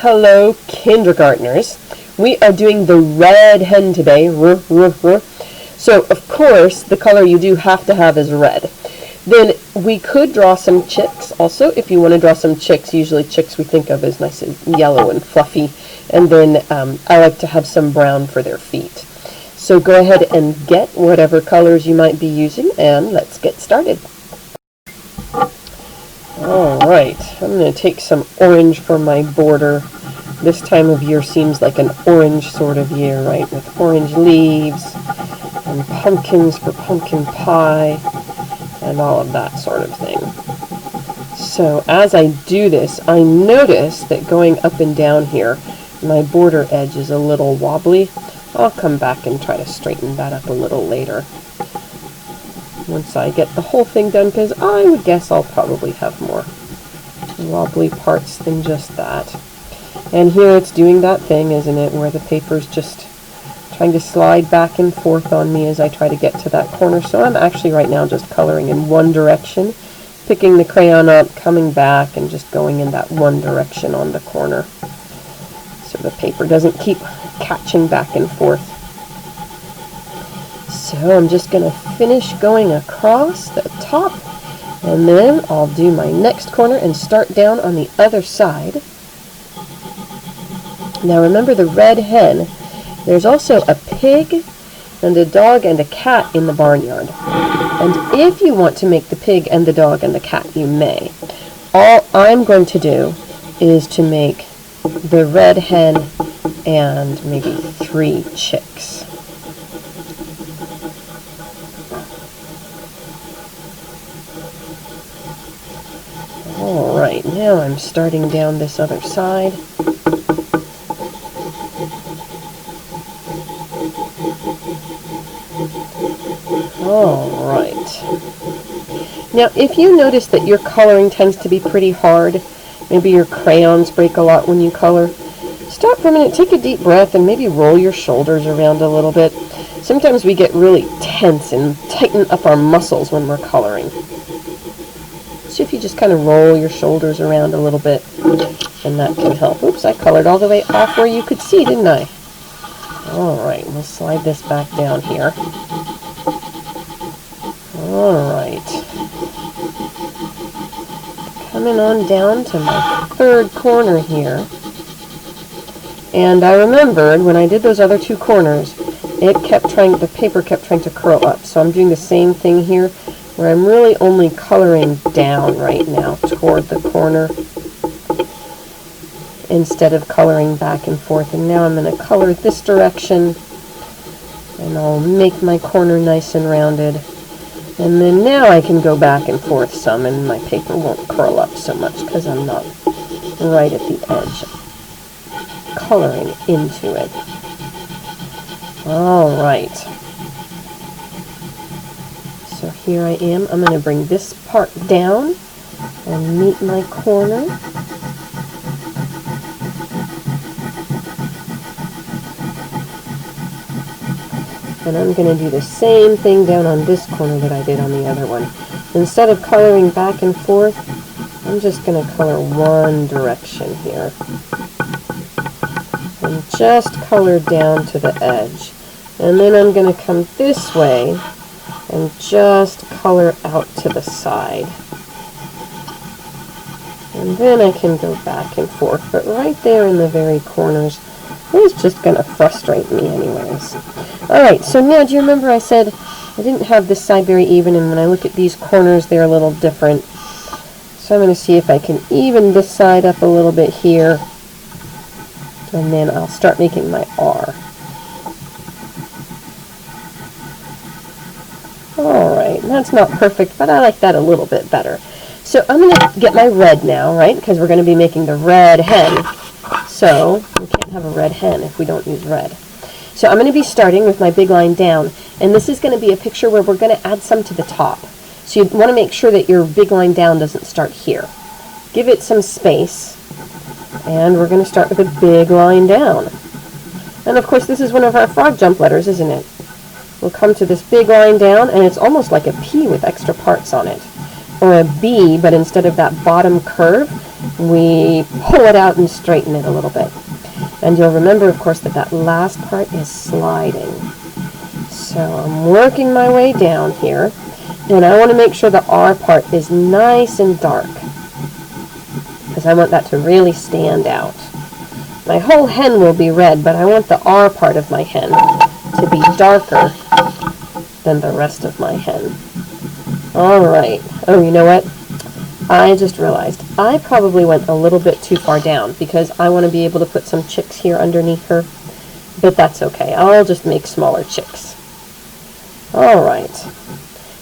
Hello, kindergartners. We are doing the red hen today. So, of course, the color you do have to have is red. Then we could draw some chicks also. If you want to draw some chicks, usually chicks we think of as nice and yellow and fluffy. And then I like to have some brown for their feet. So go ahead and get whatever colors you might be using, and let's get started. Alright, I'm going to take some orange for my border. This time of year seems like an orange sort of year, right? With orange leaves and pumpkins for pumpkin pie and all of that sort of thing. So as I do this, I notice that going up and down here, my border edge is a little wobbly. I'll come back and try to straighten that up a little later, once I get the whole thing done, because I would guess I'll probably have more wobbly parts than just that. And here it's doing that thing, isn't it, where the paper's just trying to slide back and forth on me as I try to get to that corner. So I'm actually right now just coloring in one direction, picking the crayon up, coming back, and just going in that one direction on the corner, so the paper doesn't keep catching back and forth. So I'm just going to finish going across the top, and then I'll do my next corner and start down on the other side. Now remember the red hen, there's also a pig and a dog and a cat in the barnyard. And if you want to make the pig and the dog and the cat, you may. All I'm going to do is to make the red hen and maybe 3 chicks. Alright, now I'm starting down this other side. Alright. Now, if you notice that your coloring tends to be pretty hard, maybe your crayons break a lot when you color, stop for a minute, take a deep breath, and maybe roll your shoulders around a little bit. Sometimes we get really tense and tighten up our muscles when we're coloring. So if you just kind of roll your shoulders around a little bit, and that can help. Oops, I colored all the way off where you could see, didn't I? Alright, we'll slide this back down here. Alright. Coming on down to my 3rd corner here. And I remembered when I did those other 2 corners, the paper kept trying to curl up. So I'm doing the same thing here, where I'm really only coloring down right now toward the corner instead of coloring back and forth. And now I'm going to color this direction, and I'll make my corner nice and rounded. And then now I can go back and forth some, and my paper won't curl up so much because I'm not right at the edge coloring into it. Alright. So here I am. I'm going to bring this part down and meet my corner. And I'm going to do the same thing down on this corner that I did on the other one. Instead of coloring back and forth, I'm just going to color one direction here. And just color down to the edge. And then I'm going to come this way and just color out to the side. And then I can go back and forth. But right there in the very corners is just going to frustrate me anyways. Alright, so now do you remember I said I didn't have this side very even, and when I look at these corners they're a little different. So I'm going to see if I can even this side up a little bit here. And then I'll start making my R. Alright, that's not perfect, but I like that a little bit better. So I'm going to get my red now, right? Because we're going to be making the red hen. So we can't have a red hen if we don't use red. So I'm going to be starting with my big line down. And this is going to be a picture where we're going to add some to the top. So you want to make sure that your big line down doesn't start here. Give it some space. And we're going to start with a big line down. And of course this is one of our frog jump letters, isn't it? We'll come to this big line down, and it's almost like a P with extra parts on it. Or a B, but instead of that bottom curve, we pull it out and straighten it a little bit. And you'll remember, of course, that that last part is sliding. So I'm working my way down here, and I want to make sure the R part is nice and dark, because I want that to really stand out. My whole hen will be red, but I want the R part of my hen to be darker than the rest of my hen. Alright. Oh, you know what? I just realized I probably went a little bit too far down, because I want to be able to put some chicks here underneath her, but that's okay. I'll just make smaller chicks. Alright.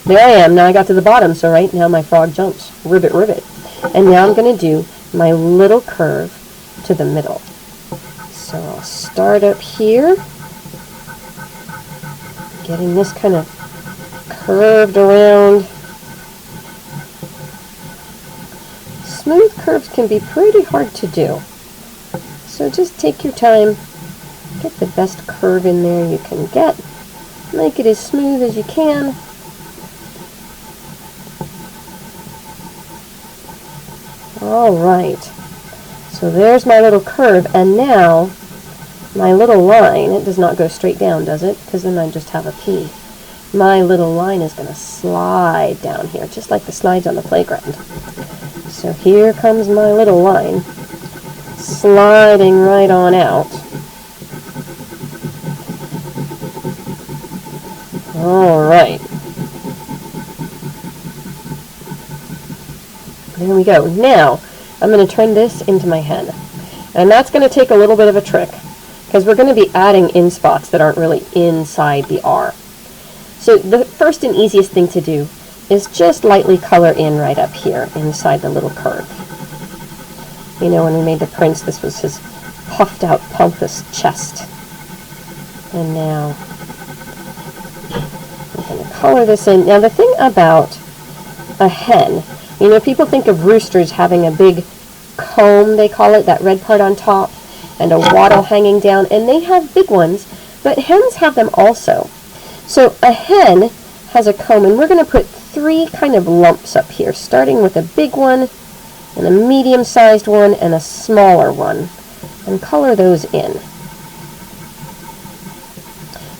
There I am. Now I got to the bottom, so right now my frog jumps. Ribbit, ribbit. And now I'm going to do my little curve to the middle. So I'll start up here, getting this kind of curved around. Smooth curves can be pretty hard to do, so just take your time, get the best curve in there you can get, make it as smooth as you can. Alright, so there's my little curve, and now my little line, it does not go straight down, does it? Because then I just have a P. My little line is going to slide down here, just like the slides on the playground. So here comes my little line, sliding right on out. Alright. There we go. Now, I'm going to turn this into my hen. And that's going to take a little bit of a trick, because we're going to be adding in spots that aren't really inside the R. So the first and easiest thing to do is just lightly color in right up here inside the little curve. You know, when we made the prince, this was his puffed out, pompous chest. And now I'm going to color this in. Now the thing about a hen, you know, people think of roosters having a big comb, they call it, that red part on top, and a wattle hanging down, and they have big ones, but hens have them also. So a hen has a comb, and we're going to put 3 kind of lumps up here, starting with a big one, and a medium-sized one, and a smaller one, and color those in.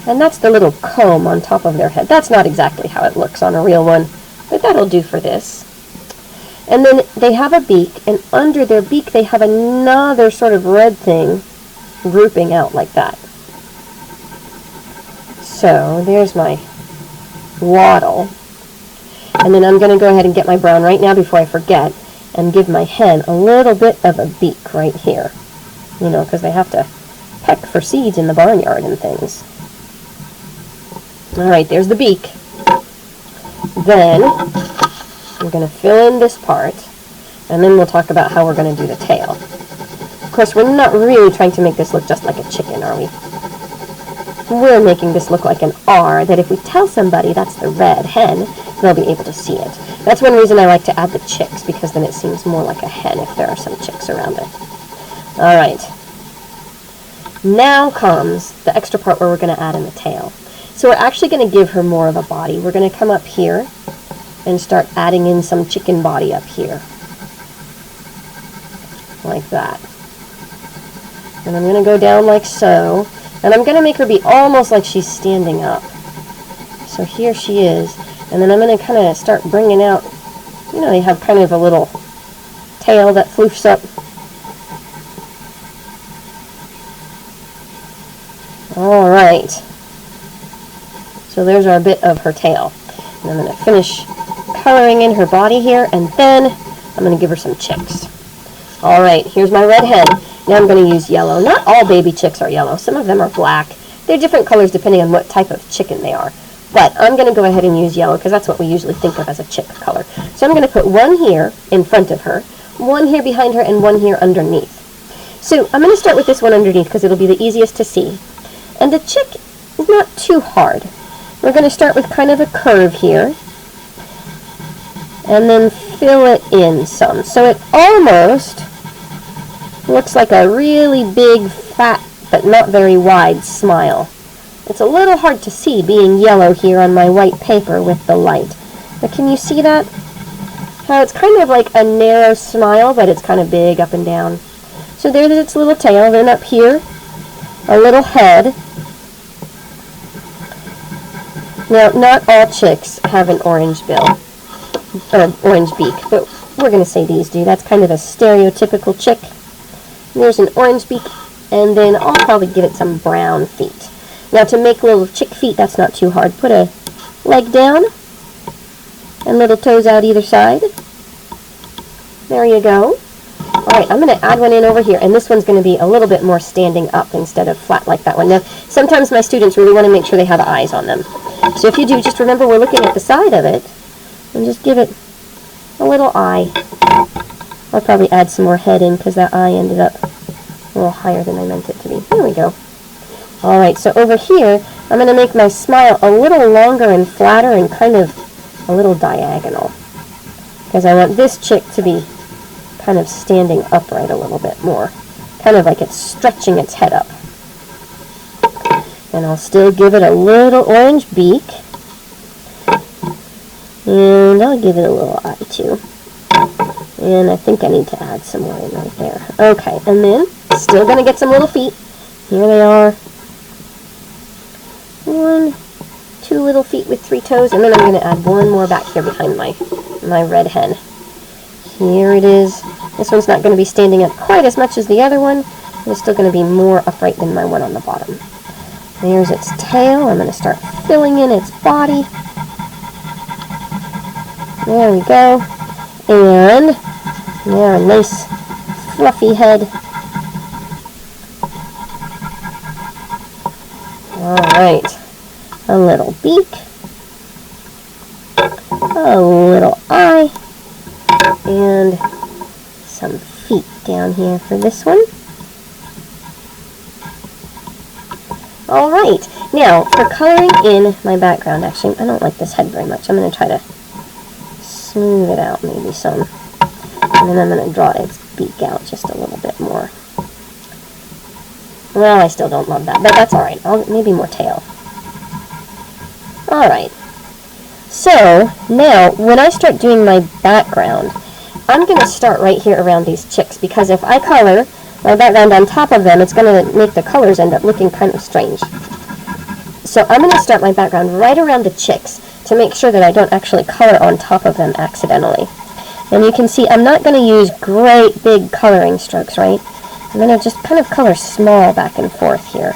And that's the little comb on top of their head. That's not exactly how it looks on a real one, but that'll do for this. And then they have a beak, and under their beak they have another sort of red thing grouping out like that. So there's my wattle. And then I'm going to go ahead and get my brown right now before I forget, and give my hen a little bit of a beak right here. You know, because they have to peck for seeds in the barnyard and things. Alright, there's the beak. Then I'm going to fill in this part, and then we'll talk about how we're going to do the tail. Of course, we're not really trying to make this look just like a chicken, are we? We're making this look like an R, that if we tell somebody that's the red hen, they'll be able to see it. That's one reason I like to add the chicks, because then it seems more like a hen if there are some chicks around it. Alright. Now comes the extra part where we're going to add in the tail. So we're actually going to give her more of a body. We're going to come up here and start adding in some chicken body up here. Like that. And I'm going to go down like so. And I'm going to make her be almost like she's standing up. So here she is. And then I'm going to kind of start bringing out, you know, they have kind of a little tail that floofs up. Alright. So there's our bit of her tail. And I'm going to finish coloring in her body here, and then I'm going to give her some chicks. Alright, here's my red hen. Now I'm going to use yellow. Not all baby chicks are yellow. Some of them are black. They're different colors depending on what type of chicken they are. But I'm going to go ahead and use yellow because that's what we usually think of as a chick color. So I'm going to put one here in front of her, one here behind her, and one here underneath. So I'm going to start with this one underneath because it'll be the easiest to see. And the chick is not too hard. We're going to start with kind of a curve here, and then fill it in some. So it almost looks like a really big, fat, but not very wide smile. It's a little hard to see being yellow here on my white paper with the light. But can you see that? how it's kind of like a narrow smile, but it's kind of big up and down. So there's its little tail. Then up here, a little head. Now, not all chicks have an orange bill, or orange beak, but we're going to say these do. That's kind of a stereotypical chick. There's an orange beak, and then I'll probably give it some brown feet. Now, to make little chick feet, that's not too hard. Put a leg down, and little toes out either side. There you go. Alright, I'm going to add one in over here, and this one's going to be a little bit more standing up instead of flat like that one. Now, sometimes my students really want to make sure they have eyes on them. So if you do, just remember we're looking at the side of it, and just give it a little eye. I'll probably add some more head in because that eye ended up a little higher than I meant it to be. There we go. Alright, so over here, I'm going to make my smile a little longer and flatter and kind of a little diagonal. Because I want this chick to be kind of standing upright a little bit more. Kind of like it's stretching its head up. And I'll still give it a little orange beak. And I'll give it a little eye too. And I think I need to add some more in right there. Okay, and then still going to get some little feet. Here they are. 1, 2 little feet with 3 toes, and then I'm going to add one more back here behind my red hen. Here it is. This one's not going to be standing up quite as much as the other one, but it's still going to be more upright than my one on the bottom. There's its tail. I'm going to start filling in its body. There we go. And now a nice fluffy head. Alright. A little beak. A little eye. And some feet down here for this one. Alright, now for coloring in my background, actually, I don't like this head very much. I'm going to try to smooth it out maybe some. And then I'm going to draw its beak out just a little bit more. Well, I still don't love that, but that's alright. Maybe more tail. Alright. So, now, when I start doing my background, I'm going to start right here around these chicks, because if I color my background on top of them, it's going to make the colors end up looking kind of strange. So I'm going to start my background right around the chicks to make sure that I don't actually color on top of them accidentally. And you can see I'm not going to use great big coloring strokes, right? I'm going to just kind of color small back and forth here.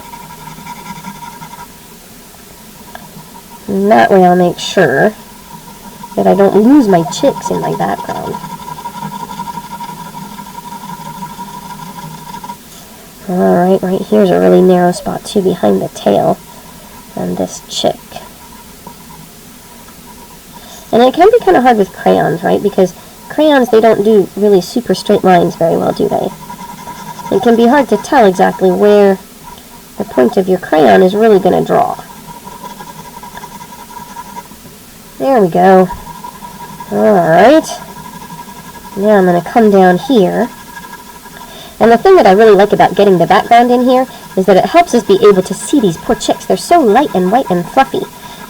And that way I'll make sure that I don't lose my chicks in my background. Alright, right here's a really narrow spot too behind the tail on this chick. And it can be kind of hard with crayons, right? Because crayons, they don't do really super straight lines very well, do they? It can be hard to tell exactly where the point of your crayon is really going to draw. There we go. Alright. Now I'm going to come down here. And the thing that I really like about getting the background in here is that it helps us be able to see these poor chicks. They're so light and white and fluffy.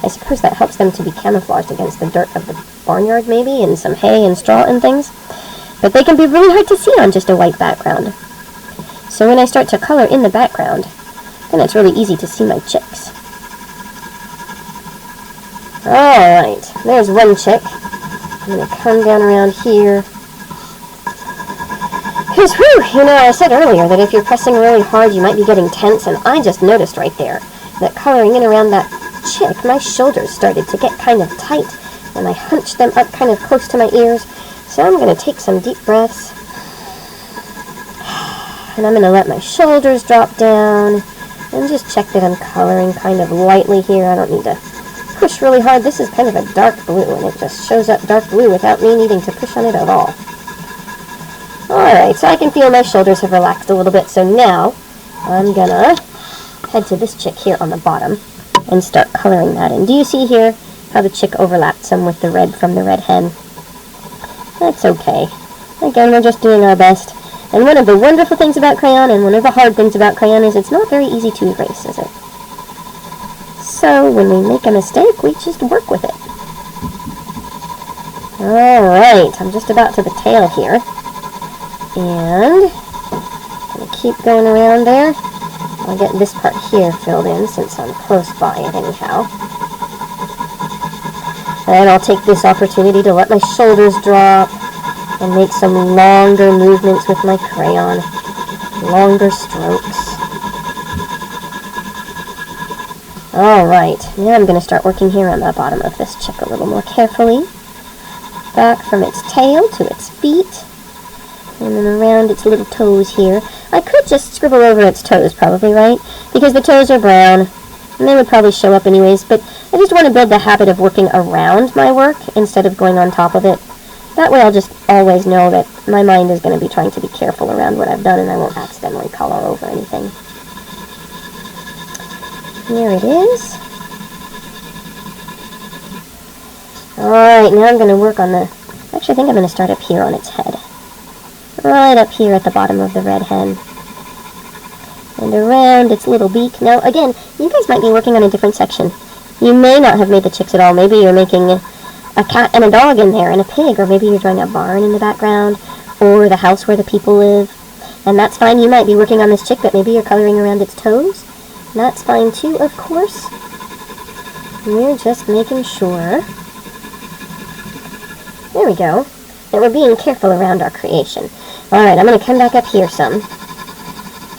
I suppose that helps them to be camouflaged against the dirt of the barnyard maybe, and some hay and straw and things. But they can be really hard to see on just a white background. So when I start to color in the background, then it's really easy to see my chicks. Alright, there's one chick. I'm going to come down around here. Because, whew, I said earlier that if you're pressing really hard, you might be getting tense, and I just noticed right there that coloring in around that chick, my shoulders started to get kind of tight, and I hunched them up kind of close to my ears. So I'm going to take some deep breaths, and I'm going to let my shoulders drop down, and just check that I'm coloring kind of lightly here. I don't need to push really hard. This is kind of a dark blue, and it just shows up dark blue without me needing to push on it at all. Alright, so I can feel my shoulders have relaxed a little bit, so now I'm gonna head to this chick here on the bottom and start coloring that in. Do you see here how the chick overlapped some with the red from the red hen? That's okay. Again, we're just doing our best. And one of the wonderful things about crayon, and one of the hard things about crayon, is it's not very easy to erase, is it? So when we make a mistake, we just work with it. Alright, I'm just about to the tail here. And I'm going to keep going around there. I'll get this part here filled in since I'm close by it anyhow. And I'll take this opportunity to let my shoulders drop and make some longer movements with my crayon. Longer strokes. Alright, now I'm going to start working here on the bottom of this chick a little more carefully. Back from its tail to its feet. And then around its little toes here. I could just scribble over its toes probably, right? Because the toes are brown. And they would probably show up anyways. But I just want to build the habit of working around my work instead of going on top of it. That way I'll just always know that my mind is going to be trying to be careful around what I've done and I won't accidentally color over anything. Here it is. Alright, now I'm going to work on the... Actually, I think I'm going to start up here on its head. Right up here at the bottom of the red hen. And around its little beak. Now, again, you guys might be working on a different section. You may not have made the chicks at all. Maybe you're making a cat and a dog in there and a pig. Or maybe you're drawing a barn in the background. Or the house where the people live. And that's fine. You might be working on this chick, but maybe you're coloring around its toes. That's fine too, of course. We're just making sure. There we go. That we're being careful around our creation. Alright, I'm going to come back up here some.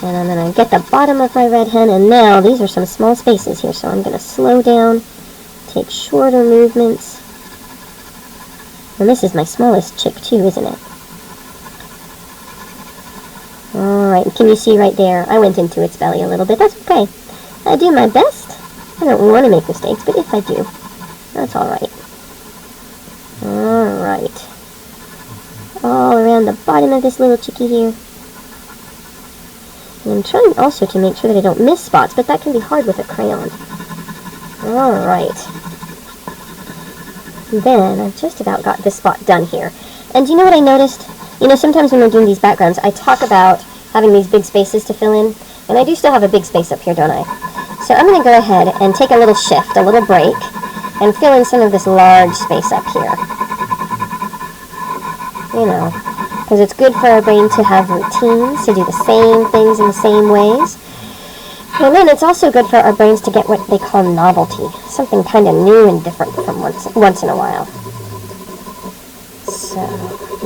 And I'm going to get the bottom of my red hen. And now, these are some small spaces here. So I'm going to slow down. Take shorter movements. And this is my smallest chick too, isn't it? Alright, can you see right there? I went into its belly a little bit. That's okay. I do my best. I don't want to make mistakes, but if I do, that's alright. Alright. All around the bottom of this little chickie here. And I'm trying also to make sure that I don't miss spots, but that can be hard with a crayon. Alright. Then I've just about got this spot done here. And you know what I noticed? You know, sometimes when we're doing these backgrounds, I talk about having these big spaces to fill in. And I do still have a big space up here, don't I? So I'm going to go ahead and take a little shift, a little break, and fill in some of this large space up here. You know, because it's good for our brain to have routines, to do the same things in the same ways. And then it's also good for our brains to get what they call novelty, something kind of new and different from once in a while. So,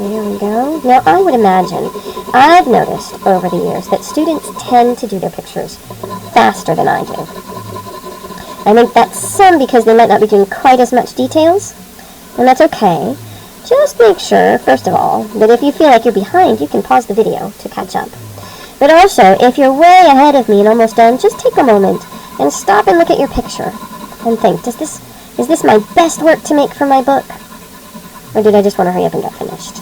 there we go. Now, I would imagine, I've noticed over the years that students tend to do their pictures faster than I do. I think that's some because they might not be doing quite as much details, and that's okay. Just make sure, first of all, that if you feel like you're behind, you can pause the video to catch up. But also, if you're way ahead of me and almost done, just take a moment and stop and look at your picture and think, is this my best work to make for my book? Or did I just want to hurry up and get finished?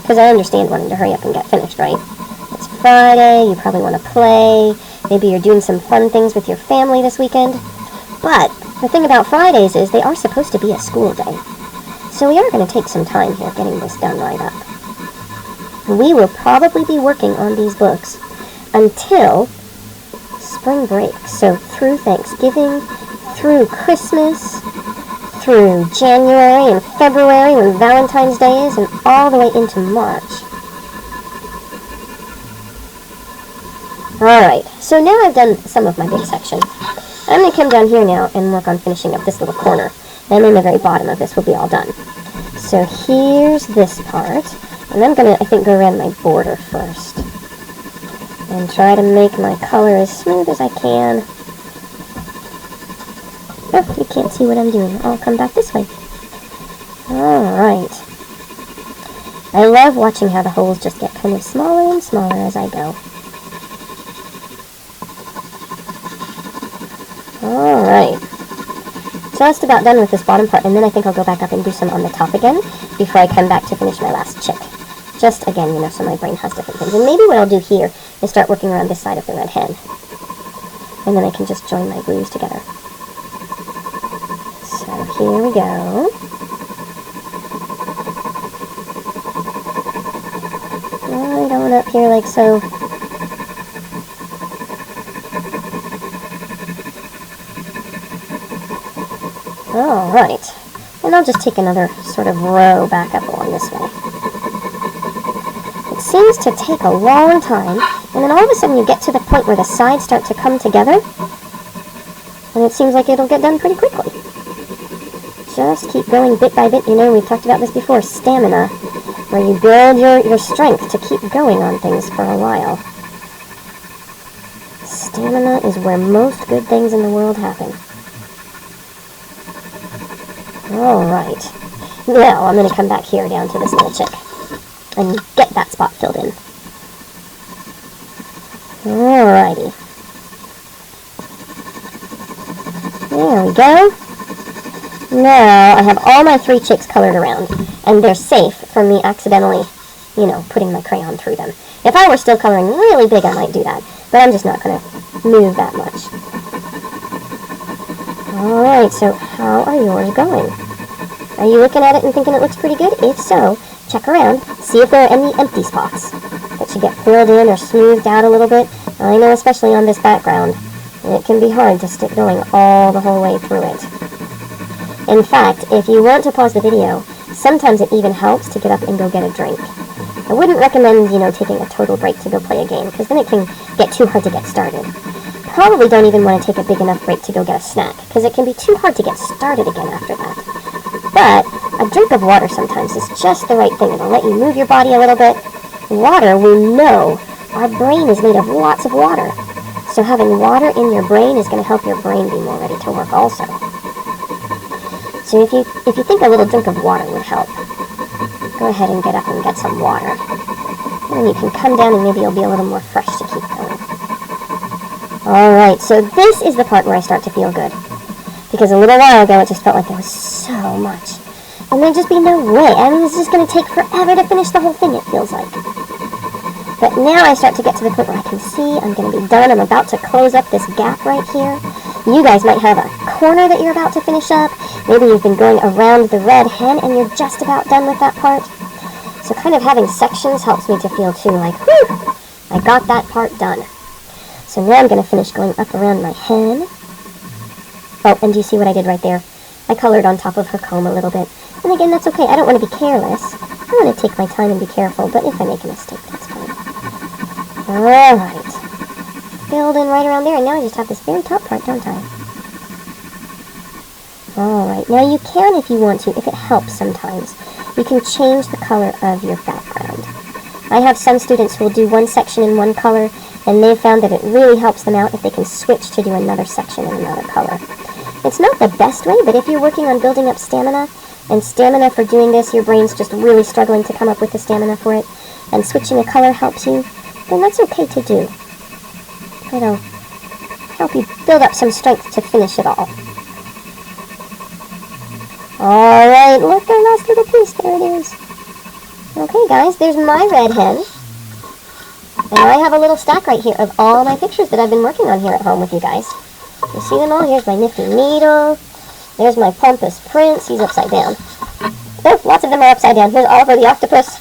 Because I understand wanting to hurry up and get finished, right? It's Friday, you probably want to play, maybe you're doing some fun things with your family this weekend. But the thing about Fridays is they are supposed to be a school day. So we are going to take some time here getting this done right up. We will probably be working on these books until spring break. So through Thanksgiving, through Christmas, through January and February when Valentine's Day is, and all the way into March. Alright, so now I've done some of my big section. I'm going to come down here now and work on finishing up this little corner. And then the very bottom of this will be all done. So here's this part. And I'm going to, I think, go around my border first. And try to make my color as smooth as I can. Oh, you can't see what I'm doing. I'll come back this way. Alright. I love watching how the holes just get kind of smaller and smaller as I go. Alright. Just about done with this bottom part, and then I think I'll go back up and do some on the top again before I come back to finish my last chick. Just, again, you know, so my brain has different things. And maybe what I'll do here is start working around this side of the red hen. And then I can just join my blues together. So here we go. Right on up here like so. Alright. And And I'll just take another sort of row back up along this way. It seems to take a long time, and then all of a sudden you get to the point where the sides start to come together, and it seems like it'll get done pretty quickly. Just keep going bit by bit. You know, we've talked about this before, stamina, where you build your strength to keep going on things for a while. Stamina is where most good things in the world happen. Alright. Now I'm going to come back here down to this little chick and get that spot filled in. Alrighty. There we go. Now I have all my 3 chicks colored around, and they're safe from me accidentally, you know, putting my crayon through them. If I were still coloring really big, I might do that, but I'm just not going to move that much. Alright, so how are yours going? Are you looking at it and thinking it looks pretty good? If so, check around, see if there are any empty spots that should get filled in or smoothed out a little bit. I know, especially on this background, it can be hard to stick going all the whole way through it. In fact, if you want to pause the video, sometimes it even helps to get up and go get a drink. I wouldn't recommend, you know, taking a total break to go play a game, because then it can get too hard to get started. Probably don't even want to take a big enough break to go get a snack, because it can be too hard to get started again after that. But a drink of water sometimes is just the right thing. It'll let you move your body a little bit. Water, we know, our brain is made of lots of water. So having water in your brain is going to help your brain be more ready to work also. So if you think a little drink of water would help, go ahead and get up and get some water. And then you can come down and maybe you'll be a little more fresh to keep going. Alright, so this is the part where I start to feel good. Because a little while ago it just felt like there was so much. And there'd just be no way. I mean, it's just going to take forever to finish the whole thing, it feels like. But now I start to get to the point where I can see I'm going to be done. I'm about to close up this gap right here. You guys might have a corner that you're about to finish up. Maybe you've been going around the red hen and you're just about done with that part. So kind of having sections helps me to feel too like, whew, I got that part done. So now I'm going to finish going up around my hen. Oh, and do you see what I did right there? I colored on top of her comb a little bit. And again, that's okay. I don't want to be careless. I want to take my time and be careful, but if I make a mistake, that's fine. Alright. Filled in right around there, and now I just have this very top part, don't I? Alright, now you can, if you want to, if it helps sometimes, you can change the color of your background. I have some students who will do one section in one color, and they've found that it really helps them out if they can switch to do another section in another color. It's not the best way, but if you're working on building up stamina, and stamina for doing this, your brain's just really struggling to come up with the stamina for it, and switching a color helps you, then that's okay to do. It'll help you build up some strength to finish it all. Alright, look, our last little piece, there it is. Okay guys, there's my red hen. And I have a little stack right here of all my pictures that I've been working on here at home with you guys. You see them all? Here's my nifty needle. There's my pompous prince. He's upside down. Oh, lots of them are upside down. Here's Oliver the octopus.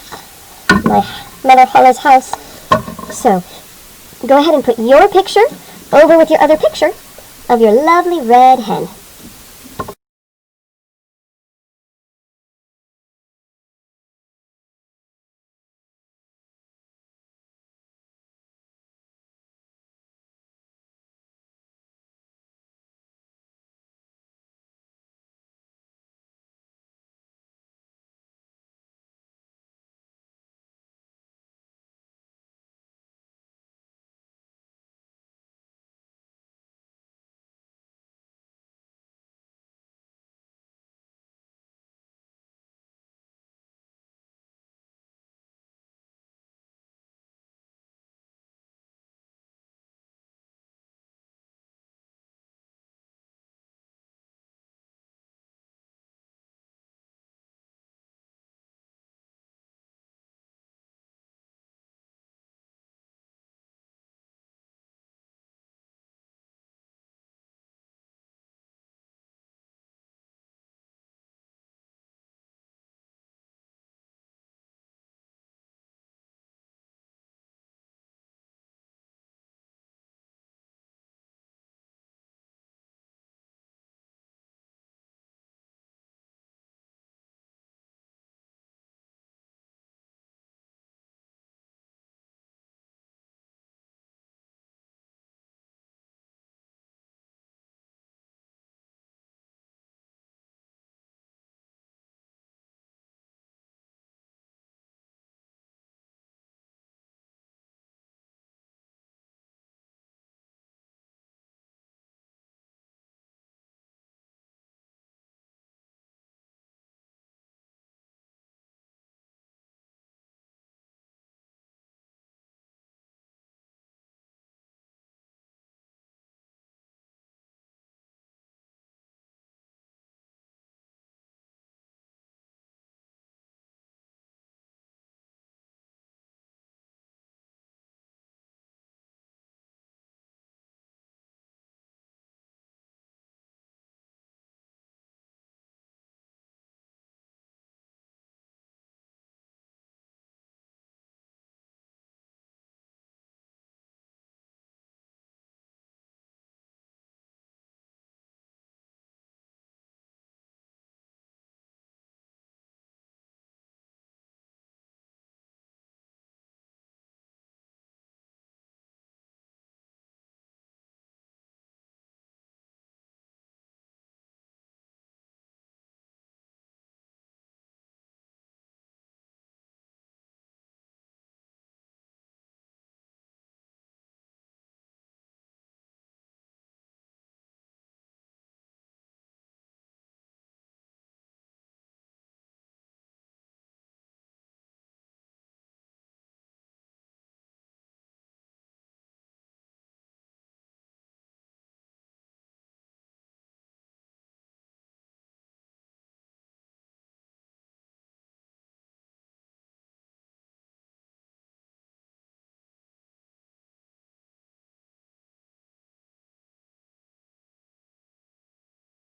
My Mother Holla's house. So, go ahead and put your picture over with your other picture of your lovely red hen.